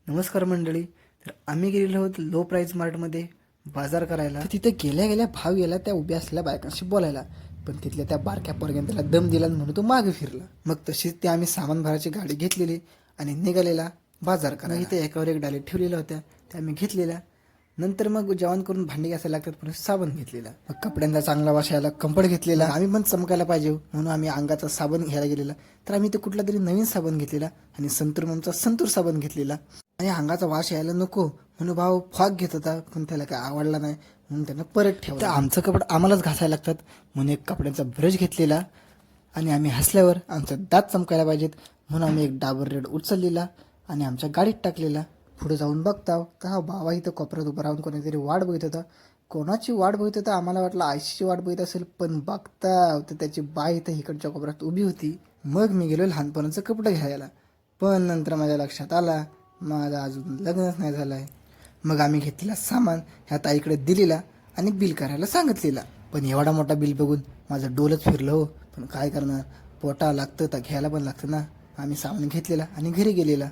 नमस्कार मंडळी. तर आम्ही गेलेलो आहोत लो प्राईज मार्टमध्ये बाजार करायला. तर तिथे गेल्या गेल्या भाव गेला त्या उभ्या असलेल्या बायकांशी बोलायला, पण तिथल्या त्या बारक्या पोरग्याने त्याला दम दिला म्हणून तो मागे फिरला. मग तशीच ते आम्ही सामान भरायची गाडी घेतलेली आणि निघालेला बाजार करायला. इथे एकावर एक डाली ठेवलेल्या होत्या त्या आम्ही घेतलेल्या. नंतर मग जेवण करून भांडी घासायला लागतात म्हणून साबण घेतलेला. मग कपड्यांचा चांगला वास यायला कंफर्ट घेतलेला. आम्ही पण चमकायला पाहिजे म्हणून आम्ही अंगाचा साबण घ्यायला गेलेला. तर आम्ही ते कुठला तरी नवीन साबण घेतलेला आणि संतूर ममचा संतूर साबण घेतलेला. आणि अंगाचा वास यायला नको म्हणून भाऊ फॉग घेत होता, पण त्याला काय आवडला नाही म्हणून त्यानं परत ठेवलं. तर आमचं कपडे आम्हालाच घासायला लागतात म्हणून एक कपड्यांचा ब्रश घेतलेला आणि आम्ही हसल्यावर आमचा दात चमकायला पाहिजेत म्हणून आम्ही एक डाबर रेड उचललेला आणि आमच्या गाडीत टाकलेला. पुढे जाऊन बघता तर हा बाबा इथं कोपऱ्यात उभा राहून कोणीतरी वाट बघत होता. कोणाची वाट बघत होता आम्हाला वाटलं आयशीची वाट बघत असेल, पण बघता तर त्याची बाई इथं इकडच्या कोपऱ्यात उभी होती. मग मी गेलो लहानपणाचं कपडे घ्यायला, पण नंतर माझ्या लक्षात आला माझं अजून लग्नच नाही झालं आहे. मग आम्ही घेतलेला सामान ह्या ताईकडे दिलेला आणि बिल करायला सांगितलेला. पण एवढा मोठा बिल बघून माझं डोलच फिरलं हो. पण काय करणार, पोटा लागतं तर घ्यायला पण लागतं ना. आम्ही सामान घेतलेला आणि घरी गेलेला.